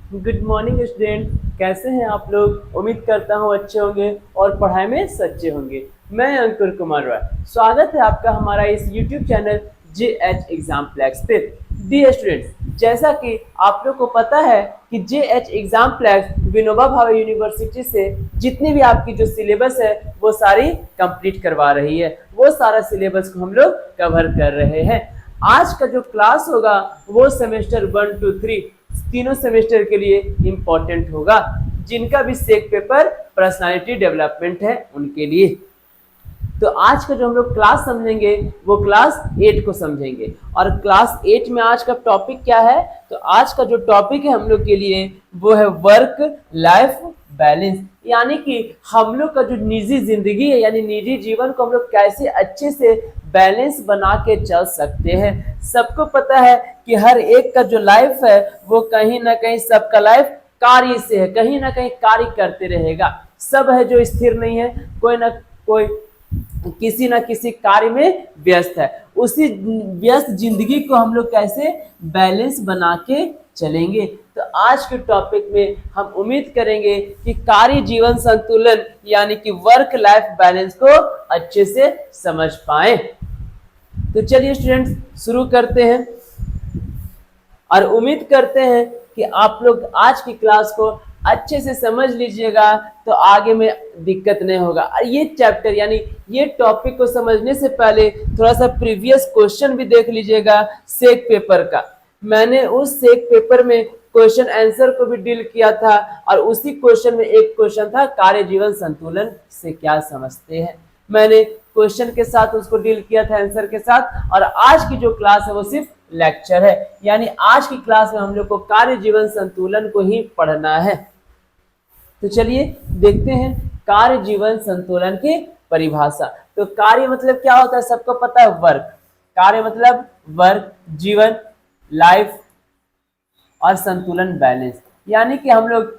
Good morning student. कैसे हैं आप लोग? उम्मीद करता हूँ अच्छे होंगे और पढ़ाई में सच्चे होंगे। मैं अंकुर कुमार रॉय, स्वागत है आपका हमारा इस YouTube channel JH exam flags पे। डियर स्टूडेंट्स, जैसा कि आप लोग को पता है कि JH exam flags Vinoba Bhave university से जितनी भी आपकी जो सिलेबस है वो सारी कंप्लीट करवा रही है। वो सारा सिलेबस को हम लोग कवर कर रहे हैं। आज का जो क्लास होगा वो सेमेस्टर 1 to 3 तीनों सेमेस्टर के लिए इंपॉर्टेंट होगा। जिनका भी सेक पेपर पर्सनालिटी डेवलपमेंट है उनके लिए। तो आज का जो हम लोग क्लास समझेंगे वो क्लास 8 को समझेंगे। और क्लास 8 में आज का टॉपिक क्या है? तो आज का जो टॉपिक है हम लोग के लिए वो है वर्क लाइफ बैलेंस। यानी कि हम लोग का जो निजी जिंदगी है यानी निजी जीवन को हम लोग कैसे अच्छे से बैलेंस बना के चल सकते हैं। सबको पता है कि हर एक का जो लाइफ है वो कहीं ना कहीं सबका लाइफ कार्य से है, कहीं ना कहीं कार्य करते रहेगा। सब है जो स्थिर नहीं है, कोई ना कोई किसी न किसी कार्य में व्यस्त है। उसी व्यस्त जिंदगी को हम लोग कैसे बैलेंस बना के चलेंगे। तो आज के टॉपिक में हम उम्मीद करेंगे कि कार्य जीवन संतुलन यानी कि वर्क लाइफ बैलेंस को अच्छे से समझ पाए। तो चलिए स्टूडेंट्स शुरू करते हैं और उम्मीद करते हैं कि आप लोग आज की क्लास को अच्छे से समझ लीजिएगा तो आगे में दिक्कत नहीं होगा। और ये चैप्टर यानी ये टॉपिक को समझने से पहले थोड़ा सा प्रीवियस क्वेश्चन भी देख लीजिएगा सेक पेपर का। मैंने उस सेक पेपर में क्वेश्चन आंसर को भी डील किया था और उसी क्वेश्चन में एक क्वेश्चन था कार्य जीवन संतुलन से क्या समझते हैं। मैंने क्वेश्चन के साथ उसको डील किया था आंसर के साथ। और आज की जो क्लास है वो सिर्फ लेक्चर है, यानी आज की क्लास में हम लोग को कार्य जीवन संतुलन को ही पढ़ना है। तो चलिए देखते हैं कार्य जीवन संतुलन की परिभाषा। तो कार्य मतलब क्या होता है? सबको पता है वर्क। कार्य मतलब वर्क, जीवन लाइफ और संतुलन बैलेंस। यानी कि हम लोग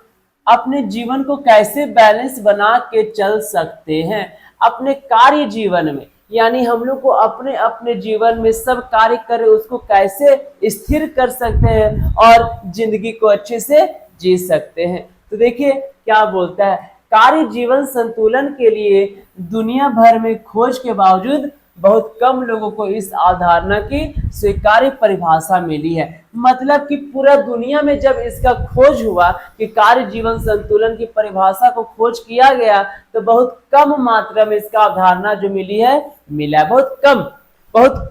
अपने जीवन को कैसे बैलेंस बना के चल सकते हैं अपने कार्य जीवन में। यानी हम लोग को अपने अपने जीवन में सब कार्य कर उसको कैसे स्थिर कर सकते हैं और जिंदगी को अच्छे से जी सकते हैं। तो देखिए क्या बोलता है, कार्य जीवन संतुलन के लिए दुनिया भर में खोज के बावजूद बहुत कम लोगों को इस अवधारणा की स्वीकार्य परिभाषा मिली है। मतलब कि पूरा दुनिया में जब इसका खोज हुआ कि कार्य जीवन संतुलन की परिभाषा को खोज किया गया तो बहुत कम मात्रा में इसका अवधारणा जो मिली है मिला। बहुत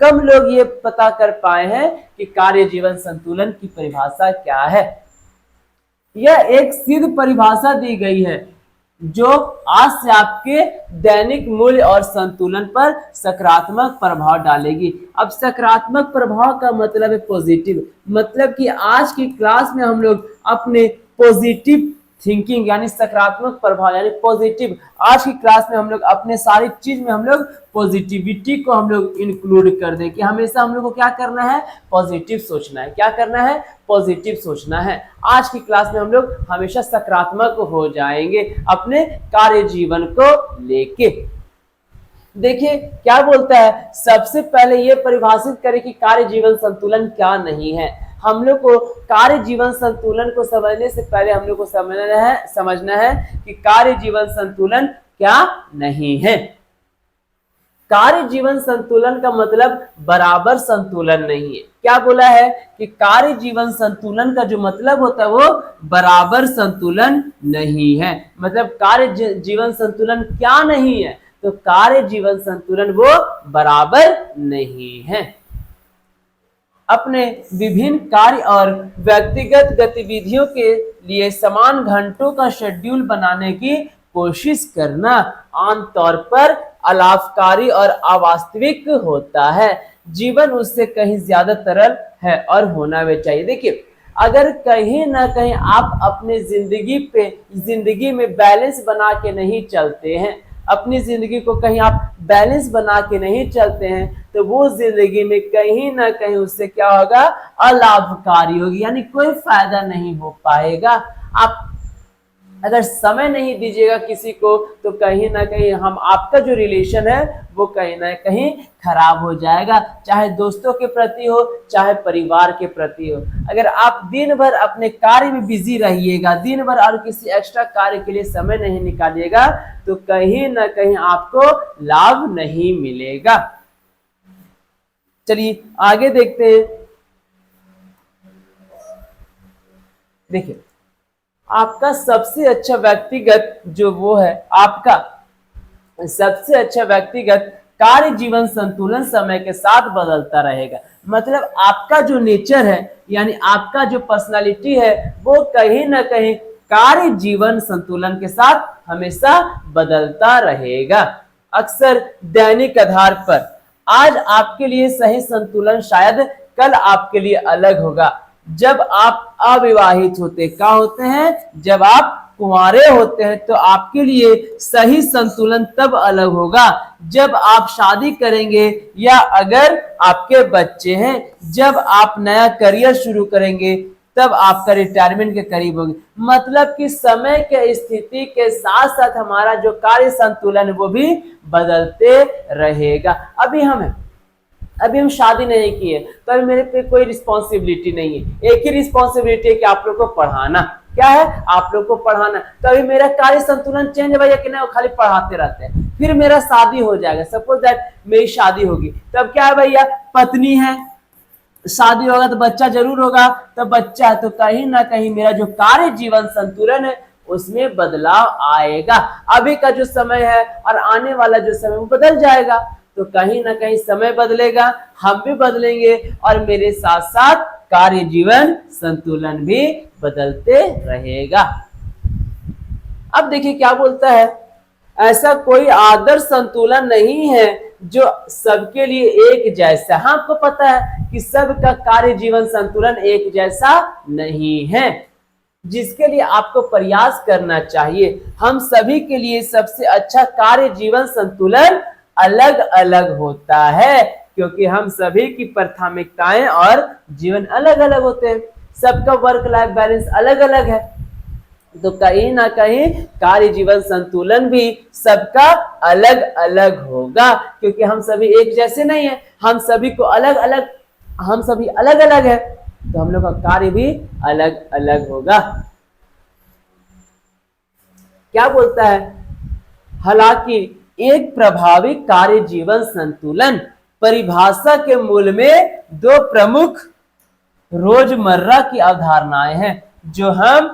कम लोग ये पता कर पाए हैं कि कार्य जीवन संतुलन की परिभाषा क्या है। यह एक सिद्ध परिभाषा दी गई है जो आज से आपके दैनिक मूल्य और संतुलन पर सकारात्मक प्रभाव डालेगी। अब सकारात्मक प्रभाव का मतलब है पॉजिटिव। मतलब कि आज की क्लास में हम लोग अपने पॉजिटिव थिंकिंग यानी सकारात्मक प्रभाव यानी पॉजिटिव, आज की क्लास में हम लोग अपने सारी चीज में हम लोग पॉजिटिविटी को हम लोग इंक्लूड कर दें कि हमेशा हम लोग को क्या करना है? पॉजिटिव सोचना है। क्या करना है? पॉजिटिव सोचना है। आज की क्लास में हम लोग हमेशा सकारात्मक हो जाएंगे अपने कार्य जीवन को लेके। देखिए क्या बोलता है, सबसे पहले ये परिभाषित करें कि कार्य जीवन संतुलन क्या नहीं है। हम लोग को कार्य जीवन संतुलन को समझने से पहले हम लोग को समझना है कि कार्य जीवन संतुलन क्या नहीं है। कार्य जीवन संतुलन का मतलब बराबर संतुलन नहीं है। क्या बोला है कि कार्य जीवन संतुलन का जो मतलब होता है वो बराबर संतुलन नहीं है। मतलब कार्य जीवन संतुलन क्या नहीं है? तो कार्य जीवन संतुलन वो बराबर नहीं है। अपने विभिन्न कार्य और व्यक्तिगत गतिविधियों के लिए समान घंटों का शेड्यूल बनाने की कोशिश करना आमतौर पर अलाभकारी और अवास्तविक होता है। जीवन उससे कहीं ज्यादा तरल है और होना भी चाहिए। देखिए अगर कहीं ना कहीं आप अपने जिंदगी में बैलेंस बना के नहीं चलते हैं, अपनी जिंदगी को कहीं आप बैलेंस बना के नहीं चलते हैं तो वो जिंदगी में कहीं ना कहीं उससे क्या होगा? अलाभकारी होगी, यानी कोई फायदा नहीं हो पाएगा। आप अगर समय नहीं दीजिएगा किसी को तो कहीं ना कहीं हम आपका जो रिलेशन है वो कहीं ना कहीं खराब हो जाएगा, चाहे दोस्तों के प्रति हो चाहे परिवार के प्रति हो। अगर आप दिन भर अपने कार्य में बिजी रहिएगा, दिन भर और किसी एक्स्ट्रा कार्य के लिए समय नहीं निकालिएगा तो कहीं ना कहीं आपको लाभ नहीं मिलेगा। चलिए आगे देखते हैं। देखिए, आपका सबसे अच्छा व्यक्तिगत जो वो है, आपका सबसे अच्छा व्यक्तिगत कार्य जीवन संतुलन समय के साथ बदलता रहेगा। मतलब आपका जो नेचर है यानी आपका जो पर्सनालिटी है वो कहीं ना कहीं कार्य जीवन संतुलन के साथ हमेशा बदलता रहेगा। अक्सर दैनिक आधार पर आज आपके लिए सही संतुलन शायद कल आपके लिए अलग होगा। जब आप अविवाहित होते क्या होते हैं, जब आप कुंवारे होते हैं तो आपके लिए सही संतुलन तब अलग होगा जब आप शादी करेंगे या अगर आपके बच्चे हैं, जब आप नया करियर शुरू करेंगे तब आपका रिटायरमेंट के करीब होगी। मतलब कि समय के स्थिति के साथ साथ हमारा जो कार्य संतुलन है वो भी बदलते रहेगा। अभी हम शादी नहीं किए तो अभी मेरे पे कोई रिस्पॉन्सिबिलिटी नहीं है, एक ही रिस्पॉन्सिबिलिटी है कि आप लोग को पढ़ाना। क्या है? आप लोग को पढ़ाना। तो अभी मेरा कार्य संतुलन चेंज हो कि नहीं, वो खाली पढ़ाते रहते हैं। फिर मेरा शादी हो जाएगा, सपोज दैट मेरी शादी होगी, तब क्या है भैया, पत्नी है, शादी होगा तो बच्चा जरूर होगा, तो बच्चा तो कहीं ना कहीं मेरा जो कार्य जीवन संतुलन है उसमें बदलाव आएगा। अभी का जो समय है और आने वाला जो समय वो बदल जाएगा, तो कहीं ना कहीं समय बदलेगा, हम भी बदलेंगे और मेरे साथ साथ कार्य जीवन संतुलन भी बदलते रहेगा। अब देखिए क्या बोलता है, ऐसा कोई आदर्श संतुलन नहीं है जो सबके लिए एक जैसा। हाँ, आपको पता है कि सबका कार्य जीवन संतुलन एक जैसा नहीं है, जिसके लिए आपको प्रयास करना चाहिए। हम सभी के लिए सबसे अच्छा कार्य जीवन संतुलन अलग अलग होता है, क्योंकि हम सभी की प्राथमिकताएं और जीवन अलग अलग होते हैं। सबका वर्क लाइफ बैलेंस अलग अलग है, तो कहीं ना कहीं कार्य जीवन संतुलन भी सबका अलग अलग होगा, क्योंकि हम सभी एक जैसे नहीं है, हम सभी अलग अलग है, तो हम लोग का कार्य भी अलग अलग होगा। क्या बोलता है, हालांकि एक प्रभावी कार्य जीवन संतुलन परिभाषा के मूल में दो प्रमुख रोजमर्रा की अवधारणाएं हैं जो हम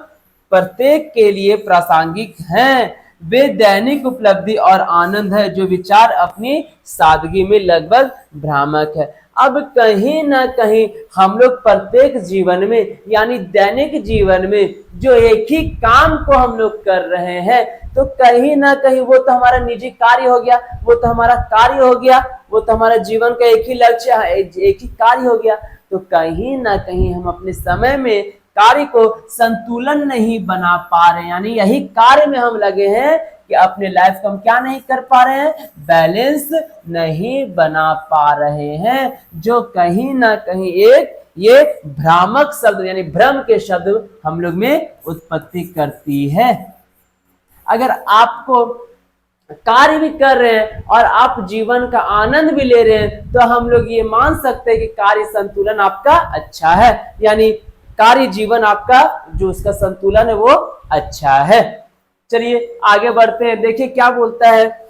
प्रत्येक के लिए प्रासंगिक हैं। वे दैनिक उपलब्धि और आनंद है, जो विचार अपनी सादगी में लगभग भ्रामक है। अब कहीं ना कहीं हम लोग प्रत्येक जीवन में यानी दैनिक जीवन में जो एक ही काम को हम लोग कर रहे हैं, तो कहीं ना कहीं वो तो हमारा निजी कार्य हो गया, वो तो हमारा कार्य हो गया, वो तो हमारा जीवन का एक ही लक्ष्य है, एक ही कार्य हो गया। तो कहीं ना कहीं हम अपने समय में कार्य को संतुलन नहीं बना पा रहे हैं, यानी यही कार्य में हम लगे हैं कि अपने लाइफ को हम क्या नहीं कर पा रहे हैं, बैलेंस नहीं बना पा रहे हैं, जो कहीं ना कहीं एक ये भ्रामक शब्द यानी भ्रम के शब्द हम लोग में उत्पत्ति करती है। अगर आपको कार्य भी कर रहे हैं और आप जीवन का आनंद भी ले रहे हैं, तो हम लोग ये मान सकते हैं कि कार्य संतुलन आपका अच्छा है, यानी कार्य जीवन आपका जो उसका संतुलन है वो अच्छा है। चलिए आगे बढ़ते हैं, देखिए क्या बोलता है,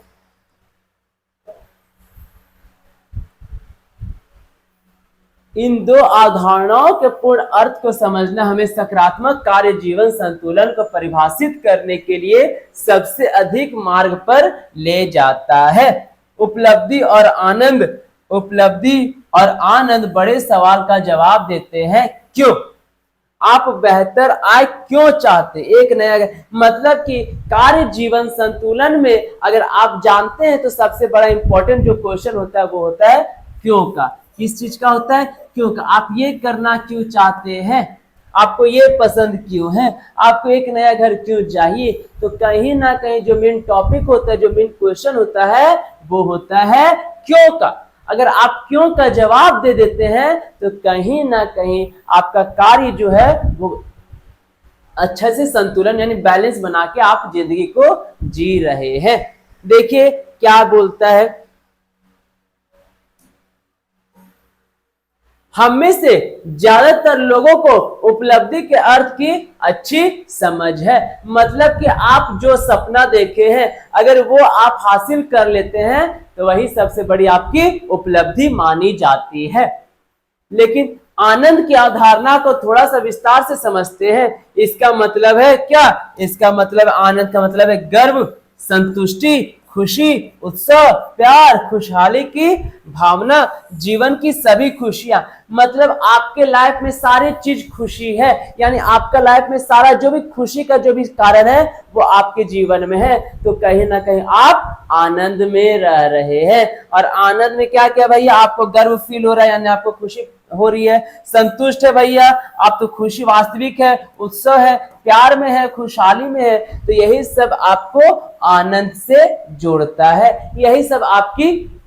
इन दो अवधारणाओं के पूर्ण अर्थ को समझना हमें सकारात्मक कार्य जीवन संतुलन को परिभाषित करने के लिए सबसे अधिक मार्ग पर ले जाता है। उपलब्धि और आनंद बड़े सवाल का जवाब देते हैं, क्यों? आप बेहतर आय क्यों चाहते? एक नया मतलब कि कार्य जीवन संतुलन में अगर आप जानते हैं तो सबसे बड़ा इंपॉर्टेंट जो क्वेश्चन होता है वो होता है क्यों का। किस चीज का होता है? क्यों का। आप ये करना क्यों चाहते हैं, आपको ये पसंद क्यों है, आपको एक नया घर क्यों चाहिए। तो कहीं ना कहीं जो मेन टॉपिक होता है, जो मेन क्वेश्चन होता है वो होता है क्यों का। अगर आप क्यों का जवाब दे देते हैं तो कहीं ना कहीं आपका कार्य जो है वो अच्छा से संतुलन यानी बैलेंस बना के आप जिंदगी को जी रहे हैं। देखिए क्या बोलता है, हम में से ज्यादातर लोगों को उपलब्धि के अर्थ की अच्छी समझ है। मतलब कि आप जो सपना देखे हैं अगर वो आप हासिल कर लेते हैं तो वही सबसे बड़ी आपकी उपलब्धि मानी जाती है। लेकिन आनंद की अवधारणा को थोड़ा सा विस्तार से समझते हैं। इसका मतलब है क्या? इसका मतलब आनंद का मतलब है गर्व, संतुष्टि, खुशी, उत्साह, प्यार, खुशहाली की भावना, जीवन की सभी खुशियां। मतलब आपके लाइफ में सारी चीज खुशी है, यानी आपका लाइफ में सारा जो भी खुशी का जो भी कारण है वो आपके जीवन में है। तो कहीं ना कहीं आप आनंद में रह रहे हैं। और आनंद में क्या क्या भैया? आपको गर्व फील हो रहा है यानी आपको खुशी हो रही है, संतुष्ट है भैया, आप तो खुशी वास्तविक है, उत्साह है, प्यार में है, खुशहाली में है। तो यही सब आपको आनंद से जोड़ता है, यही सब आपकी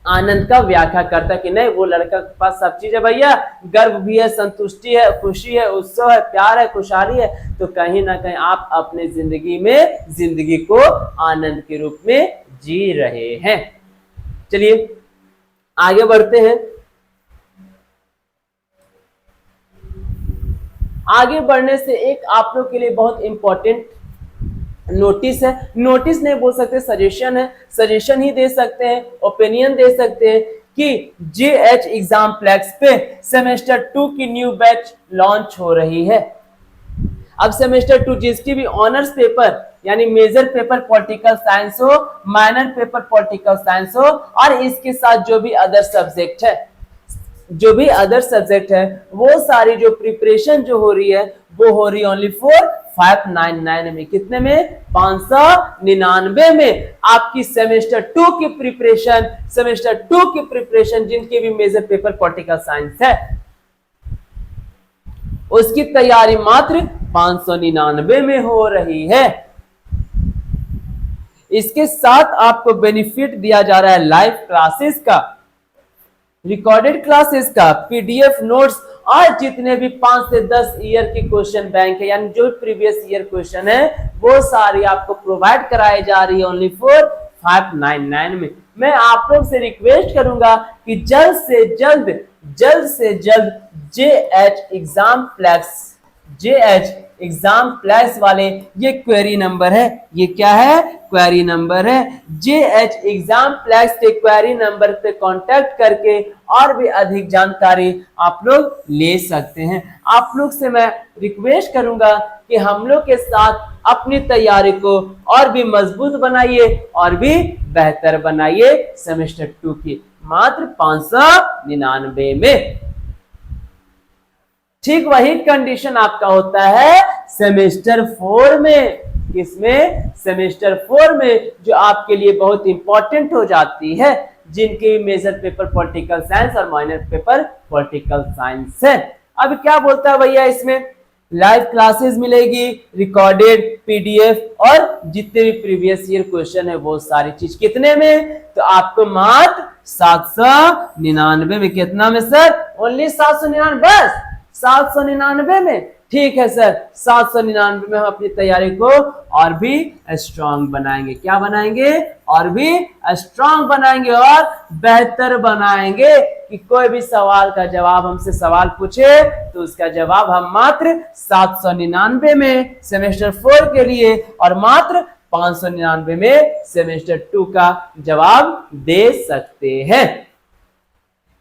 आनंद का व्याख्या करता है कि नहीं वो लड़का के पास सब चीज है भैया, गर्व भी है, संतुष्टि है, खुशी है, उत्साह है, प्यार है, खुशहाली है। तो कहीं ना कहीं आप अपने जिंदगी में जिंदगी को आनंद के रूप में जी रहे हैं। चलिए आगे बढ़ते हैं। आगे बढ़ने से एक आप लोग के लिए बहुत इंपॉर्टेंट नोटिस है, नोटिस नहीं बोल सकते, सजेशन है, सजेशन ही दे सकते हैं, ओपिनियन दे सकते हैं कि जेएच एग्जाम्प्लेक्स पे सेमेस्टर 2 की न्यू बैच लॉन्च हो रही है। अब सेमेस्टर 2 जिसकी भी ऑनर्स पेपर यानी मेजर पेपर पॉलिटिकल साइंस हो, माइनर पेपर पॉलिटिकल साइंस हो और इसके साथ जो भी अदर सब्जेक्ट है, जो भी अदर सब्जेक्ट है वो सारी जो प्रिपरेशन जो हो रही है वो हो रही है ओनली फॉर 599 में। कितने में? 599 में आपकी सेमेस्टर 2 की प्रिपरेशन, सेमेस्टर 2 की प्रिपरेशन जिनके भी मेजर पेपर पॉलिटिकल साइंस है उसकी तैयारी मात्र 599 में हो रही है। इसके साथ आपको बेनिफिट दिया जा रहा है लाइव क्लासेस का, रिकॉर्डेड क्लासेस का, पीडीएफ नोट्स और जितने भी 5 से 10 ईयर की क्वेश्चन बैंक है यानी जो प्रीवियस ईयर क्वेश्चन है वो सारी आपको प्रोवाइड कराई जा रही है ओनली फॉर 599 में। मैं आप लोग से रिक्वेस्ट करूंगा कि जल्द से जल्द जेएच एग्जाम प्लेक्स वाले ये क्वेरी नंबर है, ये क्या है? क्वेरी नंबर है। जेएच एग्जाम प्लेक्स के क्वेरी नंबर पे कांटेक्ट करके और भी अधिक जानकारी आप लोग ले सकते हैं। आप लोग से मैं रिक्वेस्ट करूंगा कि हम लोग के साथ अपनी तैयारी को और भी मजबूत बनाइए और भी बेहतर बनाइए सेमेस्टर 2 की मात्र 599 में। ठीक वही कंडीशन आपका होता है सेमेस्टर 4 में। किसमें? सेमेस्टर 4 में, जो आपके लिए बहुत इंपॉर्टेंट हो जाती है, जिनके मेजर पेपर पॉलिटिकल साइंस और माइनर पेपर पॉलिटिकल साइंस है। अब क्या बोलता है भैया इसमें? लाइव क्लासेस मिलेगी, रिकॉर्डेड पीडीएफ और जितने भी प्रीवियस ईयर क्वेश्चन है वो सारी चीज कितने में? तो आपको मात्र 799 में। कितना में सर? ओनली 799, बस 799 में। ठीक है सर, 799 में हम अपनी तैयारी को और भी स्ट्रांग बनाएंगे। क्या बनाएंगे? और भी स्ट्रांग बनाएंगे और बेहतर बनाएंगे कि कोई भी सवाल का जवाब हमसे सवाल पूछे तो उसका जवाब हम मात्र 799 में सेमेस्टर 4 के लिए और मात्र 599 में सेमेस्टर 2 का जवाब दे सकते हैं।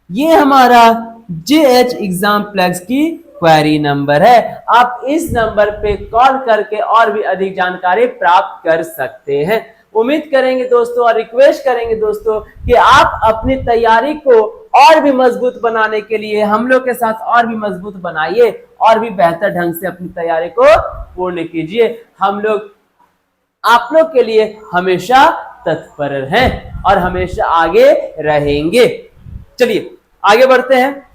ये हमारा जेएच एग्जाम प्लेक्स की क्वेरी नंबर है। आप इस नंबर पे कॉल करके और भी अधिक जानकारी प्राप्त कर सकते हैं। उम्मीद करेंगे दोस्तों और रिक्वेस्ट करेंगे दोस्तों कि आप अपनी तैयारी को और भी मजबूत बनाने के लिए हम लोग के साथ और भी मजबूत बनाइए और भी बेहतर ढंग से अपनी तैयारी को पूर्ण कीजिए। हम लोग आप लोग के लिए हमेशा तत्पर हैं और हमेशा आगे रहेंगे। चलिए आगे बढ़ते हैं।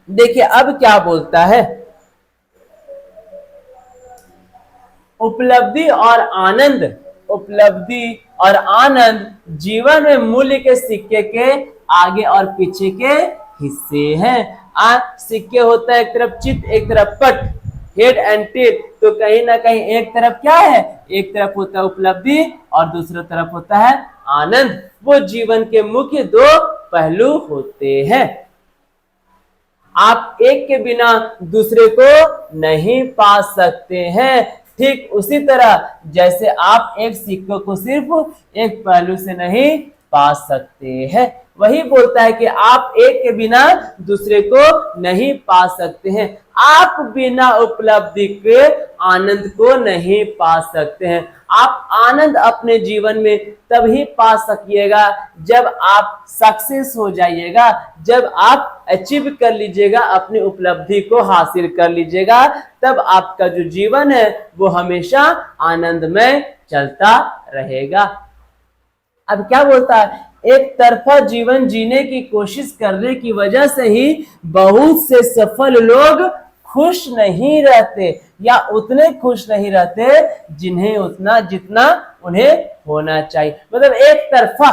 देखिए अब क्या बोलता है, उपलब्धि और आनंद, उपलब्धि और आनंद जीवन में मूल्य के सिक्के के आगे और पीछे के हिस्से हैं। सिक्के होता है एक तरफ चित एक तरफ पट, हेड एंड टेल। तो कहीं ना कहीं एक तरफ क्या है, एक तरफ होता है उपलब्धि और दूसरी तरफ होता है आनंद। वो जीवन के मुख्य दो पहलू होते हैं। आप एक के बिना दूसरे को नहीं पा सकते हैं। ठीक उसी तरह जैसे आप एक सिक्के को सिर्फ एक पहलू से नहीं पा सकते हैं, वही बोलता है कि आप एक के बिना दूसरे को नहीं पा सकते हैं। आप बिना उपलब्धि के आनंद को नहीं पा सकते हैं। आप आनंद अपने जीवन में तभी पा सकिएगा जब आप सक्सेस हो जाइएगा, जब आप अचीव कर लीजिएगा, अपनी उपलब्धि को हासिल कर लीजिएगा, तब आपका जो जीवन है वो हमेशा आनंदमय चलता रहेगा। अब क्या बोलता है, एक तरफा जीवन जीने की कोशिश करने की वजह से ही बहुत से सफल लोग खुश नहीं रहते या उतने खुश नहीं रहते जिन्हें उतना जितना उन्हें होना चाहिए। मतलब एक तरफा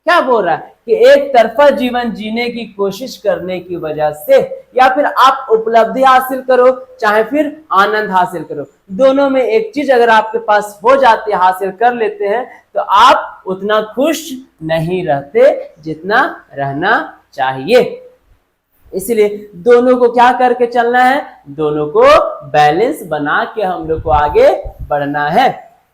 क्या बोल रहा है कि एक तरफा जीवन जीने की कोशिश करने की वजह से, या फिर आप उपलब्धि हासिल करो चाहे फिर आनंद हासिल करो, दोनों में एक चीज अगर आपके पास हो जाती है, हासिल कर लेते हैं, तो आप उतना खुश नहीं रहते जितना रहना चाहिए। इसलिए दोनों को क्या करके चलना है, दोनों को बैलेंस बना के हम लोग को आगे बढ़ना है।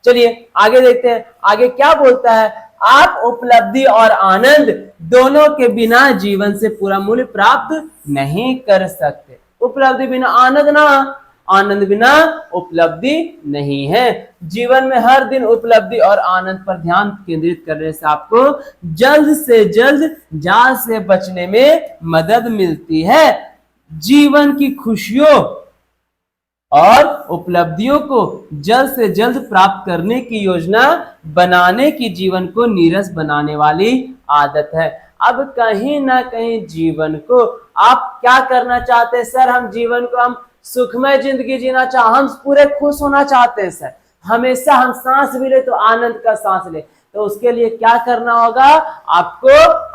चलिए आगे देखते हैं, आगे क्या बोलता है। आप उपलब्धि और आनंद दोनों के बिना जीवन से पूरा मूल्य प्राप्त नहीं कर सकते। उपलब्धि बिना आनंद ना, आनंद बिना उपलब्धि नहीं है। जीवन में हर दिन उपलब्धि और आनंद पर ध्यान केंद्रित करने से आपको जल्द से जल्द जाल से बचने में मदद मिलती है। जीवन की खुशियों और उपलब्धियों को जल्द से जल्द प्राप्त करने की योजना बनाने की जीवन को नीरस बनाने वाली आदत है। अब कहीं ना कहीं जीवन को आप क्या करना चाहते हैं, सर हम जीवन को हम सुखमय जिंदगी जीना चाहते, हम पूरे खुश होना चाहते हैं सर, हमेशा हम सांस भी ले तो आनंद का सांस ले, तो उसके लिए क्या करना होगा, आपको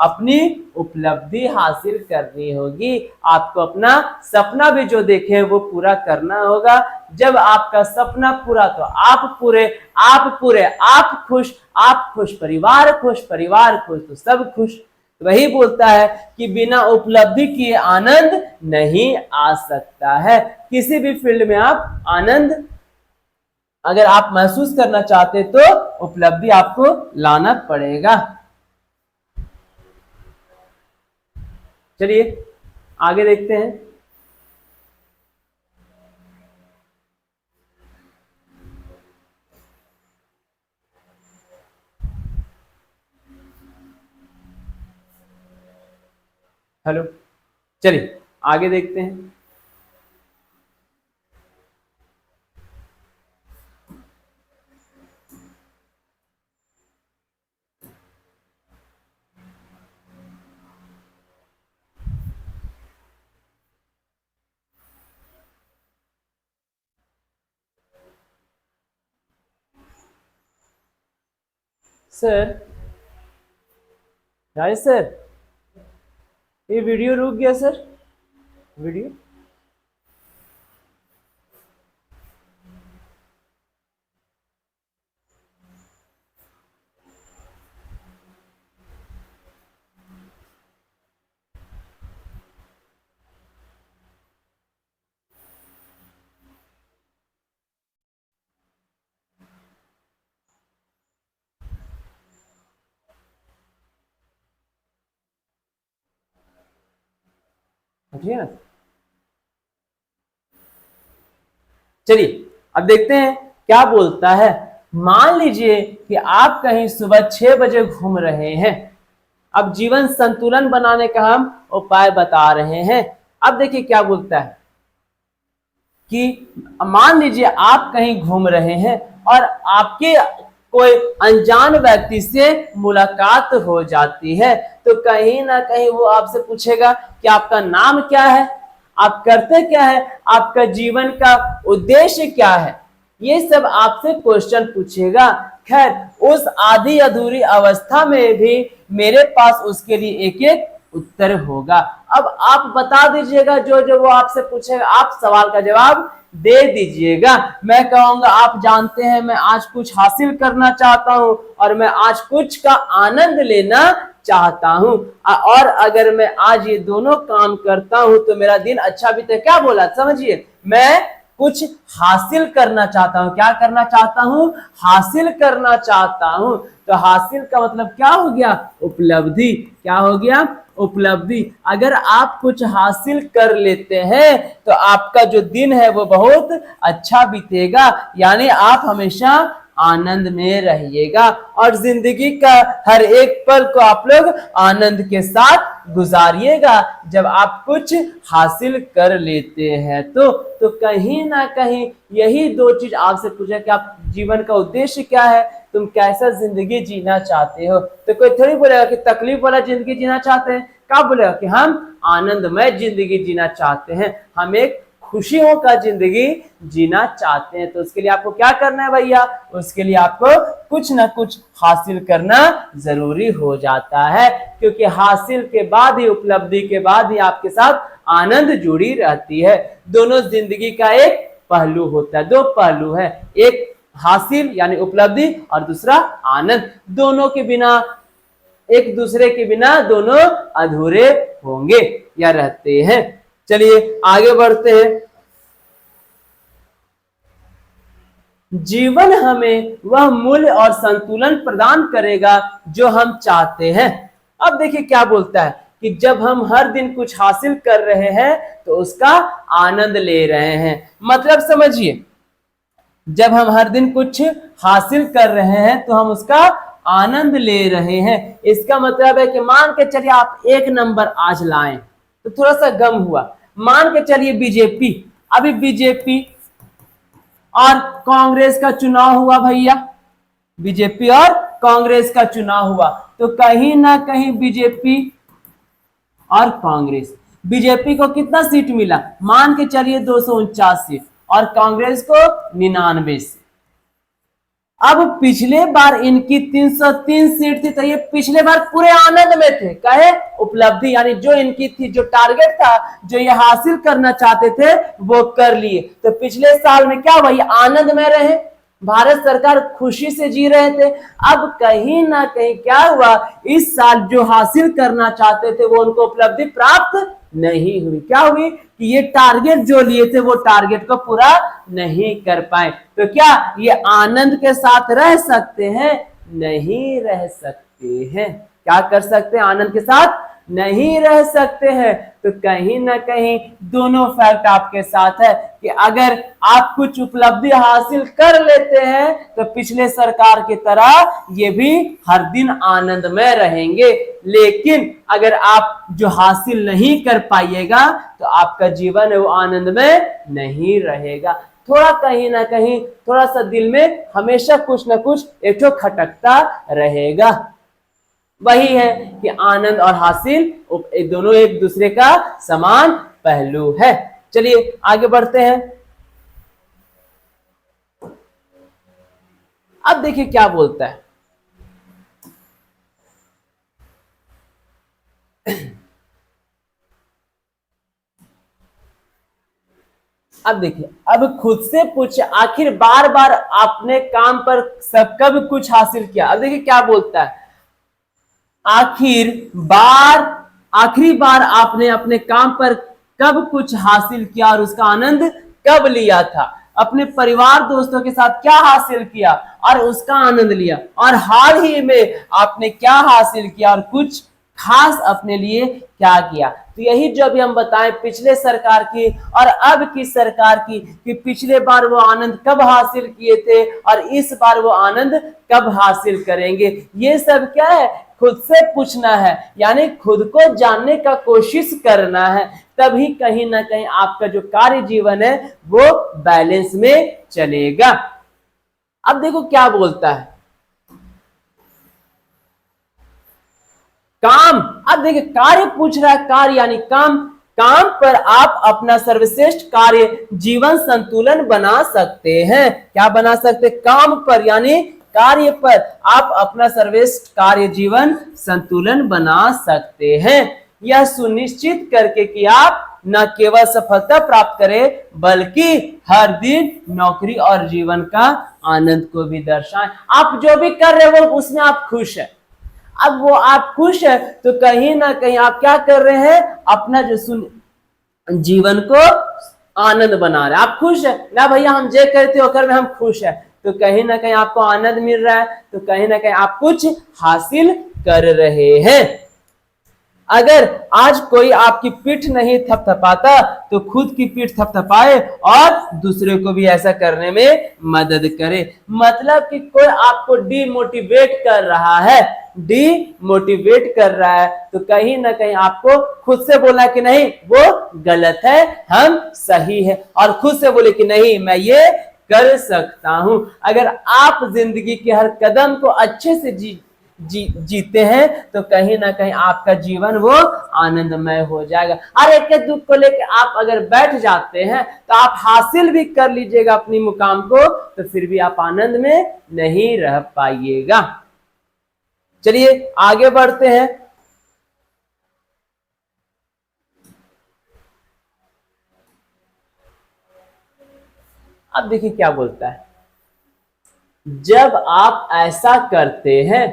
अपनी उपलब्धि हासिल करनी होगी। आपको अपना सपना भी जो देखे वो पूरा करना होगा। जब आपका सपना पूरा तो आप पूरे, आप पूरे, आप खुश, परिवार खुश, परिवार खुश तो सब खुश। वही बोलता है कि बिना उपलब्धि किए आनंद नहीं आ सकता है। किसी भी फील्ड में आप आनंद अगर आप महसूस करना चाहते तो उपलब्धि आपको लाना पड़ेगा। चलिए आगे देखते हैं। हेलो, चलिए आगे देखते हैं। सर, राजेश सर, ये वीडियो रुक गया सर, वीडियो हटिए ना। चलिए अब देखते हैं क्या बोलता है। मान लीजिए कि आप कहीं सुबह 6 बजे घूम रहे हैं। अब जीवन संतुलन बनाने का हम उपाय बता रहे हैं। अब देखिए क्या बोलता है कि मान लीजिए आप कहीं घूम रहे हैं और आपके कोई अनजान व्यक्ति से मुलाकात हो जाती है, तो कहीं ना कहीं वो आपसे पूछेगा कि आपका नाम क्या है, आप करते क्या है, आपका जीवन का उद्देश्य क्या है, ये सब आपसे क्वेश्चन पूछेगा। खैर उस आधी अधूरी अवस्था में भी मेरे पास उसके लिए एक एक उत्तर होगा। अब आप बता दीजिएगा, जो जो वो आपसे पूछेगा आप सवाल का जवाब दे दीजिएगा। मैं कहूंगा आप जानते हैं मैं आज कुछ हासिल करना चाहता हूं और मैं आज कुछ का आनंद लेना चाहता हूं, और अगर मैं आज ये दोनों काम करता हूं तो मेरा दिन अच्छा बीते। क्या बोला समझिए, मैं कुछ हासिल करना चाहता हूं। क्या करना चाहता हूं? हासिल करना चाहता हूं। तो हासिल का मतलब क्या हो गया? उपलब्धि। क्या हो गया? उपलब्धि। अगर आप कुछ हासिल कर लेते हैं तो आपका जो दिन है वो बहुत अच्छा बीतेगा, यानी आप हमेशा आनंद में रहिएगा और जिंदगी का हर एक पल को आप लोग आनंद के साथ गुजारिएगा। जब आप कुछ हासिल कर लेते हैं तो कहीं ना कहीं यही दो चीज आपसे पूछा कि आप जीवन का उद्देश्य क्या है, तुम कैसा जिंदगी जीना चाहते हो। तो कोई थोड़ी बोलेगा कि तकलीफ वाला जिंदगी जीना चाहते हैं, क्या बोलेगा कि हम आनंदमय जिंदगी जीना चाहते हैं, हम एक खुशियों का जिंदगी जीना चाहते हैं। तो उसके लिए आपको क्या करना है भैया? उसके लिए आपको कुछ ना कुछ हासिल करना जरूरी हो जाता है, क्योंकि हासिल के बाद ही, उपलब्धि के बाद ही आपके साथ आनंद जुड़ी रहती है। दोनों जिंदगी का एक पहलू होता है, दो पहलू है, एक हासिल यानी उपलब्धि और दूसरा आनंद। दोनों के बिना, एक दूसरे के बिना दोनों अधूरे होंगे या रहते हैं। चलिए आगे बढ़ते हैं। जीवन हमें वह मूल्य और संतुलन प्रदान करेगा जो हम चाहते हैं। अब देखिए क्या बोलता है कि जब हम हर दिन कुछ हासिल कर रहे हैं तो उसका आनंद ले रहे हैं। मतलब समझिए, जब हम हर दिन कुछ हासिल कर रहे हैं तो हम उसका आनंद ले रहे हैं। इसका मतलब है कि मान के चलिए आप 1 नंबर आज लाएं तो थोड़ा सा गम हुआ। मान के चलिए बीजेपी, अभी बीजेपी और कांग्रेस का चुनाव हुआ भैया, बीजेपी और कांग्रेस का चुनाव हुआ, तो कहीं ना कहीं बीजेपी और कांग्रेस, बीजेपी को कितना सीट मिला? मान के चलिए 249 सीट और कांग्रेस को 99 सीट। अब पिछले बार इनकी 303 सीट थी, तो ये पिछले बार पूरे आनंद में थे, कहे उपलब्धि, यानी जो इनकी थी, जो टारगेट था, जो ये हासिल करना चाहते थे वो कर लिए। तो पिछले साल में क्या हुआ? ये आनंद में रहे, भारत सरकार खुशी से जी रहे थे। अब कहीं ना कहीं क्या हुआ? इस साल जो हासिल करना चाहते थे वो उनको उपलब्धि प्राप्त नहीं हुई। क्या हुई? कि ये टारगेट जो लिए थे वो टारगेट को पूरा नहीं कर पाए। तो क्या ये आनंद के साथ रह सकते हैं? नहीं रह सकते हैं। क्या कर सकते हैं? आनंद के साथ नहीं रह सकते हैं। तो कहीं ना कहीं दोनों फैक्ट आपके साथ है कि अगर आप कुछ उपलब्धि हासिल कर लेते हैं तो पिछले सरकार की तरह ये भी हर दिन आनंद में रहेंगे। लेकिन अगर आप जो हासिल नहीं कर पाइएगा तो आपका जीवन है वो आनंद में नहीं रहेगा। थोड़ा कहीं ना कहीं थोड़ा सा दिल में हमेशा कुछ ना कुछ एक तो खटकता रहेगा। वही है कि आनंद और हासिल दोनों एक दूसरे का समान पहलू है। चलिए आगे बढ़ते हैं। अब देखिए क्या बोलता है। अब देखिए, अब खुद से पूछे आखिर बार बार आपने काम पर सब कब कुछ हासिल किया। अब देखिए क्या बोलता है, आखिरी बार आपने अपने काम पर कब कुछ हासिल किया और उसका आनंद कब लिया था। अपने परिवार दोस्तों के साथ क्या हासिल किया और उसका आनंद लिया, और हाल ही में आपने क्या हासिल किया और कुछ खास अपने लिए क्या किया। तो यही जो अभी हम बताएं पिछले सरकार की और अब की सरकार की, कि पिछले बार वो आनंद कब हासिल किए थे और इस बार वो आनंद कब हासिल करेंगे। ये सब क्या है? खुद से पूछना है, यानी खुद को जानने का कोशिश करना है। तभी कहीं ना कहीं आपका जो कार्य जीवन है वो बैलेंस में चलेगा। अब देखो क्या बोलता है, काम। अब देखिए कार्य पूछ रहा है, कार्य यानी काम। काम पर आप अपना सर्वश्रेष्ठ कार्य जीवन संतुलन बना सकते हैं। क्या बना सकते? काम पर यानी कार्य पर आप अपना सर्वश्रेष्ठ कार्य जीवन संतुलन बना सकते हैं। यह सुनिश्चित करके कि आप न केवल सफलता प्राप्त करें बल्कि हर दिन नौकरी और जीवन का आनंद को भी दर्शाएं। आप जो भी कर रहे हो उसमें आप खुश है। अब वो आप खुश है तो कहीं ना कहीं आप क्या कर रहे हैं, अपना जो जीवन को आनंद बना रहे हैं। आप खुश है ना भैया, हम जे करते होकर में हम खुश है, तो कहीं ना कहीं आपको आनंद मिल रहा है, तो कहीं ना कहीं आप कुछ हासिल कर रहे हैं। अगर आज कोई आपकी पीठ नहीं थपथपाता तो खुद की पीठ थपथपाए और दूसरे को भी ऐसा करने में मदद करे। मतलब कि कोई आपको डिमोटिवेट कर रहा है, डिमोटिवेट कर रहा है, तो कहीं ना कहीं आपको खुद से बोलना कि नहीं वो गलत है, हम सही है, और खुद से बोले कि नहीं मैं ये कर सकता हूं। अगर आप जिंदगी के हर कदम को अच्छे से जीते हैं तो कहीं ना कहीं आपका जीवन वो आनंदमय हो जाएगा। और एक दुख को लेकर आप अगर बैठ जाते हैं तो आप हासिल भी कर लीजिएगा अपनी मुकाम को, तो फिर भी आप आनंद में नहीं रह पाइएगा। चलिए आगे बढ़ते हैं। अब देखिए क्या बोलता है, जब आप ऐसा करते हैं,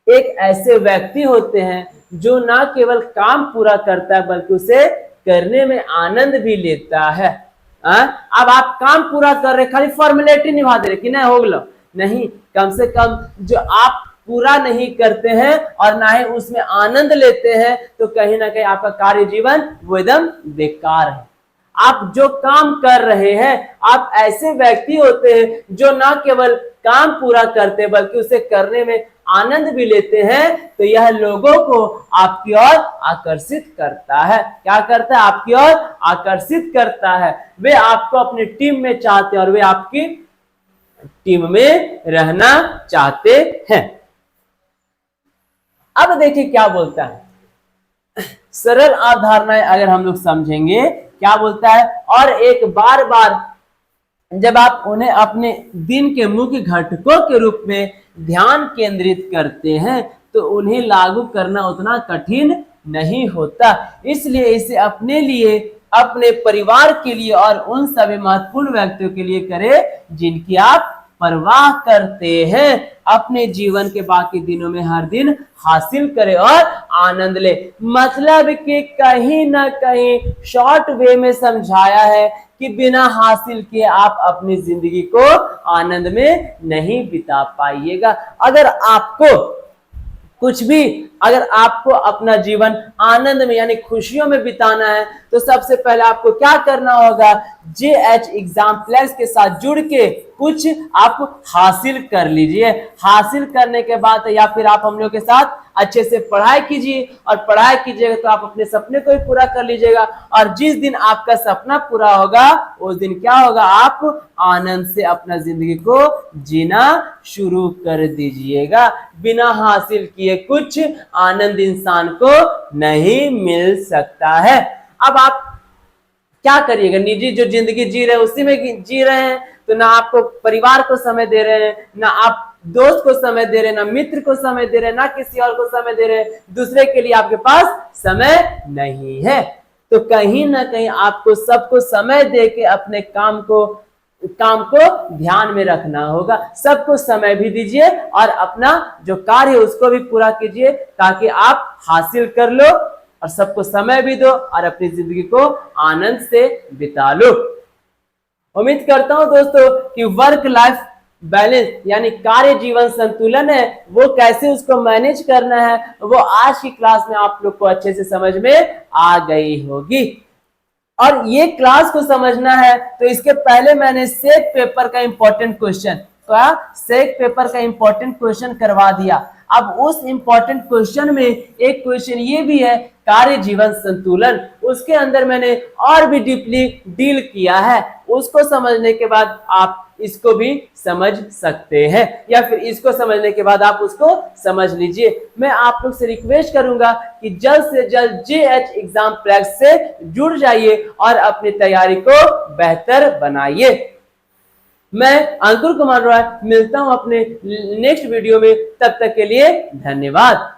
एक ऐसे व्यक्ति होते हैं जो ना केवल काम पूरा करता है बल्कि उसे करने में आनंद भी लेता है। अब आप काम पूरा कर रहे, खाली फॉर्मेलिटी निभा दे रहे कि नहीं हो गया, नहीं, कम से कम जो आप पूरा नहीं करते हैं और ना ही उसमें आनंद लेते हैं तो कहीं ना कहीं आपका कार्य जीवन वो एकदम बेकार है। आप जो काम कर रहे हैं, आप ऐसे व्यक्ति होते हैं जो ना केवल काम पूरा करते बल्कि उसे करने में आनंद भी लेते हैं, तो यह लोगों को आपकी ओर आकर्षित करता है। क्या करता है? आपकी ओर आकर्षित करता है। वे आपको अपनी टीम में चाहते हैं और वे आपकी टीम में रहना चाहते हैं। अब देखिए क्या बोलता है, सरल अवधारणाएं अगर हम लोग समझेंगे, क्या बोलता है, और एक बार बार जब आप उन्हें अपने दिन के मुख्य घटकों के रूप में ध्यान केंद्रित करते हैं तो उन्हें लागू करना उतना कठिन नहीं होता। इसलिए इसे अपने लिए, अपने परिवार के लिए और उन सभी महत्वपूर्ण व्यक्तियों के लिए करें जिनकी आप परवाह करते हैं। अपने जीवन के बाकी दिनों में हर दिन हासिल करें और आनंद ले। मतलब कि कहीं ना कहीं शॉर्ट वे में समझाया है कि बिना हासिल किए आप अपनी जिंदगी को आनंद में नहीं बिता पाइएगा। अगर आपको कुछ भी, अगर आपको अपना जीवन आनंद में यानी खुशियों में बिताना है तो सबसे पहले आपको क्या करना होगा, JH एग्जाम्पलेक्स के साथ जुड़ के कुछ आप हासिल कर लीजिए। हासिल करने के बाद या फिर आप हम लोग के साथ अच्छे से पढ़ाई कीजिए, और पढ़ाई कीजिएगा तो आप अपने सपने को भी पूरा कर लीजिएगा। और जिस दिन आपका सपना पूरा होगा उस दिन क्या होगा, आप आनंद से अपना जिंदगी को जीना शुरू कर दीजिएगा। बिना हासिल किए कुछ आनंद इंसान को नहीं मिल सकता है। अब आप क्या करिएगा, निजी जो जिंदगी जी रहे हैं उसी में जी रहे हैं, तो ना आपको परिवार को समय दे रहे हैं, ना आप दोस्त को समय दे रहे हैं, ना मित्र को समय दे रहे हैं, ना किसी और को समय दे रहे हैं, दूसरे के लिए आपके पास समय नहीं है। तो कहीं ना कहीं आपको सबको समय दे के अपने काम को ध्यान में रखना होगा। सबको समय भी दीजिए और अपना जो कार्य है उसको भी पूरा कीजिए ताकि आप हासिल कर लो, और सबको समय भी दो और अपनी जिंदगी को आनंद से बिता लो। उम्मीद करता हूं दोस्तों कि वर्क लाइफ बैलेंस यानी कार्य जीवन संतुलन है वो कैसे उसको मैनेज करना है वो आज की क्लास में आप लोग को अच्छे से समझ में आ गई होगी। और ये क्लास को समझना है तो इसके पहले मैंने सेट पेपर का इंपॉर्टेंट क्वेश्चन, सेट पेपर का इंपॉर्टेंट क्वेश्चन करवा दिया। अब उस इंपॉर्टेंट क्वेश्चन में एक क्वेश्चन ये भी है कार्य जीवन संतुलन, उसके अंदर मैंने और भी डीपली डील किया है। उसको समझने के बाद आप इसको भी समझ सकते हैं, या फिर इसको समझने के बाद आप उसको समझ लीजिए। मैं आप लोग से रिक्वेस्ट करूंगा कि जल्द से जल्द JH एग्जाम्पलेक्स से जुड़ जाइए और अपनी तैयारी को बेहतर बनाइए। मैं अंकुर कुमार रॉय मिलता हूं अपने नेक्स्ट वीडियो में, तब तक के लिए धन्यवाद।